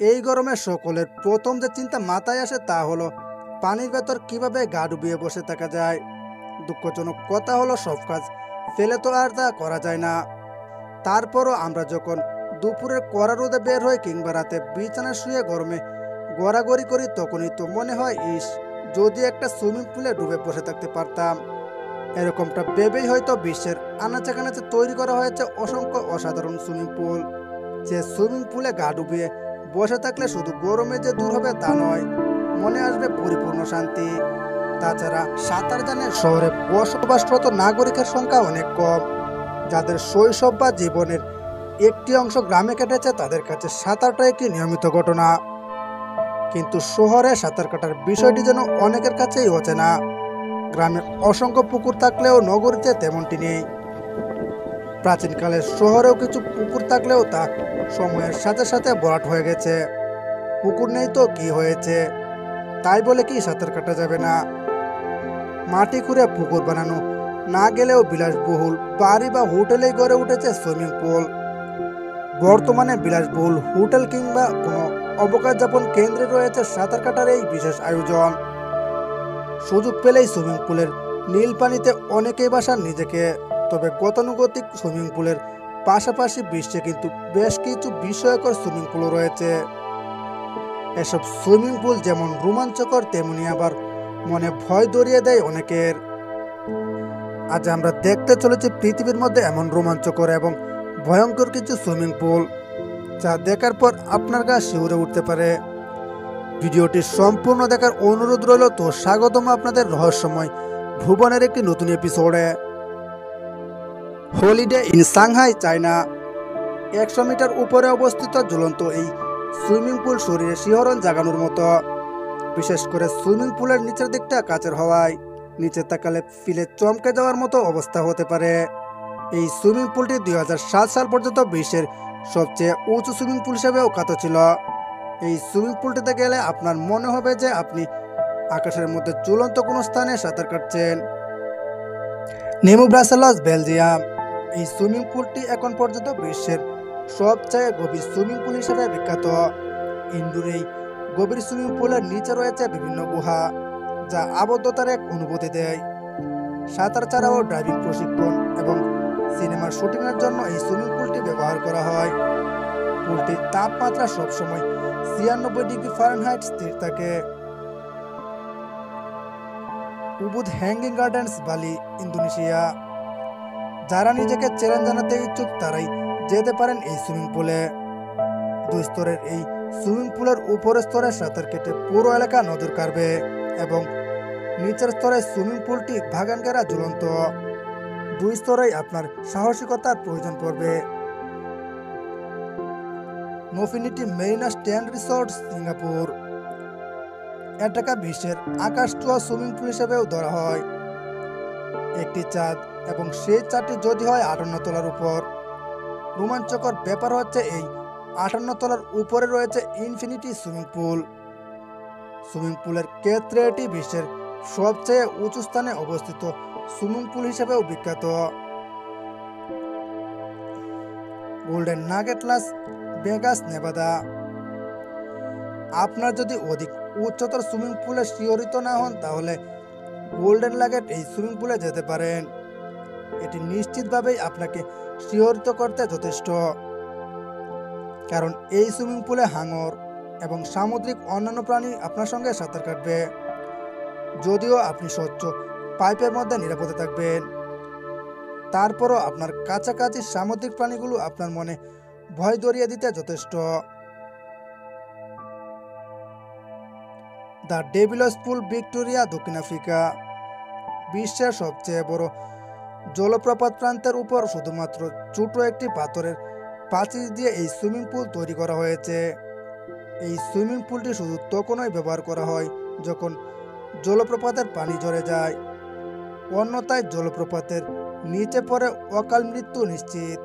এই গরমে সকলের প্রথম যে চিন্তা মাথায় আসে তা হলো পানির ভেতর কিভাবে গা ডুবিয়ে বসে থাকা যায়। দুঃখজনক কথা হলো সব কাজ ফেলে তো আর তা করা যায় না। তারপরও আমরা যখন দুপুরের কড়া রোদে বের হই কিংবা রাতে বিছানায় শুয়ে গরমে গড়াগড়ি করি তখনই তো মনে হয় ইস, যদি একটা সুইমিং পুলে ডুবে বসে থাকতে পারতাম। এরকমটা ভেবেই হয়তো বিশ্বের আনাচে কানাচে তৈরি করা হয়েছে অসংখ্য অসাধারণ সুইমিং পুল। যে সুইমিং পুলে গা ডুবিয়ে বসে থাকলে শুধু গরমে যে দূর হবে তা নয়, মনে আসবে পরিপূর্ণ শান্তি। তাছাড়া সাঁতার জানে শহরে বসবাসরত নাগরিকের সংখ্যা অনেক কম। যাদের শৈশব বা জীবনের একটি অংশ গ্রামে কেটেছে তাদের কাছে সাঁতারটা একটি নিয়মিত ঘটনা। কিন্তু শহরে সাঁতার কাটার বিষয়টি যেন অনেকের কাছেই অচেনা। গ্রামে অসংখ্য পুকুর থাকলেও নগরীতে তেমনটি নেই। প্রাচীনকালে শহরেও কিছু পুকুর থাকলেও তা সময়ের সাথে সাথে ভরাট হয়ে গেছে। পুকুর নেই তো কি হয়েছে, তাই বলে কি সাঁতার কাটা যাবে না? মাটি খুঁড়ে পুকুর বানানো না গেলেও বিলাসবহুল বাড়ি বা হোটেলেই গড়ে উঠেছে সুইমিং পুল। বর্তমানে বিলাসবহুল হোটেল কিংবা কোনো অবকাশ যাপন কেন্দ্রে রয়েছে সাঁতার কাটার এই বিশেষ আয়োজন। সুযোগ পেলেই সুইমিং পুলের নীল পানিতে অনেকেই বাসান নিজেকে। তবে গতানুগতিক সুইমিং পুলের পাশাপাশি বিশ্বে কিন্তু বেশ কিছু বিস্ময়কর সুইমিং পুলও রয়েছে। এসব সুইমিং পুল যেমন রোমাঞ্চকর তেমনি আবার মনে ভয় ধরিয়ে দেয় অনেকের। আজ আমরা দেখতে চলেছি পৃথিবীর মধ্যে এমন রোমাঞ্চকর এবং ভয়ঙ্কর কিছু সুইমিং পুল যা দেখার পর আপনার গা শিউরে উঠতে পারে। ভিডিওটি সম্পূর্ণ দেখার অনুরোধ রইল। তো স্বাগতম আপনাদের রহস্যময় ভুবনের একটি নতুন এপিসোডে। Holiday in Shanghai, China. 100 metre উপরে অবস্থিত ঝুলন্ত এই সুইমিং পুল শরীরে শিহরণ জাগানোর মতো। বিশেষ করে সুইমিং পুলের নিচের দিকটা কাচের হওয়ায় নিচে তাকালে ফিলে চমকে যাওয়ার মতো অবস্থা হতে পারে। এই সুইমিং পুলটি 2007 সাল পর্যন্ত বিশ্বের সবচেয়ে উঁচু সুইমিং পুল হিসেবেও খ্যাত ছিল। এই সুইমিং পুলটিতে গেলে আপনার মনে হবে যে আপনি আকাশের মধ্যে ঝুলন্ত কোনো স্থানে সাঁতার কাটছেন। নেমু ব্রাসেলস, বেলজিয়াম। এই সুইমিং পুলটি এখন পর্যন্ত বিশ্বের সবচেয়ে গভীর সুইমিং পুল হিসেবে বিখ্যাত। ইন্দোর এই গভীর সুইমিং পুলের নিচে রয়েছে বিভিন্ন গুহা যা আবদ্ধতার এক অনুভূতি দেয়। সাঁতার ছাড়াও ড্রাইভিং প্রশিক্ষণ এবং সিনেমার শুটিংয়ের জন্য এই সুইমিং পুলটি ব্যবহার করা হয়। পুলটির তাপমাত্রা সবসময় 96 ডিগ্রি ফারেনহাইট স্থির থাকে। উবুদ হ্যাঙ্গিং গার্ডেন্স, বালি, ইন্দোনেশিয়া। যারা নিজেকে চ্যালেঞ্জ জানাতে ইচ্ছুক তারাই যেতে পারেন এই সুইমিং পুলে। 2 স্তরের এই সুইমিং পুলের উপরের স্তরে সাঁতার কেটে পুরো এলাকা নজর কাড়বে এবং নিচের স্তরে সুইমিং পুলটি বাগান ঘেরা ঝুলন্ত। 2 স্তরেই আপনার সাহসিকতার প্রয়োজন পড়বে। নফিনিটি মেরিনা স্ট্যান্ড রিসোর্ট, সিঙ্গাপুর। এটাকে বিশ্বের আকাশ ছোঁয়া সুইমিং পুল হিসেবেও ধরা হয়। একটি চাঁদ এবং সেই চাঁদটি যদি হয় 58 তলার উপর। রোমাঞ্চকর ব্যাপার হচ্ছে এই 58 তলার উপরে রয়েছে ইনফিনিটি সুইমিং পুল। সুইমিং পুলের ক্ষেত্রে এটি বিশ্বের সবচেয়ে উঁচু স্থানে অবস্থিত সুইমিং পুল হিসেবেও বিখ্যাত। Golden nugget, Las Vegas, Nevada. আপনার যদি অধিক উচ্চতর সুইমিং পুলে শিহরিত না হন তাহলে গোল্ডেন নাগেট এই সুইমিং পুলে যেতে পারেন। এটি নিশ্চিতভাবেই আপনাকে শিহরিত করতে যথেষ্ট, কারণ এই সুইমিং পুলে হাঙর এবং সামুদ্রিক অন্যান্য প্রাণী আপনার সঙ্গে সাঁতার কাটবে। যদিও আপনি স্বচ্ছ পাইপের মধ্যে নিরাপদে থাকবেন, তারপরও আপনার কাছাকাছি সামুদ্রিক প্রাণীগুলো আপনার মনে ভয় ধরিয়ে দিতে যথেষ্ট। দ্য ডেভিলস পুল, ভিক্টোরিয়া, দক্ষিণ আফ্রিকা। বিশ্বের সবচেয়ে বড় জলপ্রপাত প্রান্তের উপর শুধুমাত্র ছোট একটি পাথরের প্রাচীর দিয়ে এই সুইমিং পুল তৈরি করা হয়েছে। এই সুইমিং পুলটি শুধু তখনই ব্যবহার করা হয় যখন জলপ্রপাতের পানি ঝরে যায়, অন্যথায় জলপ্রপাতের নিচে পড়ে অকাল মৃত্যু নিশ্চিত।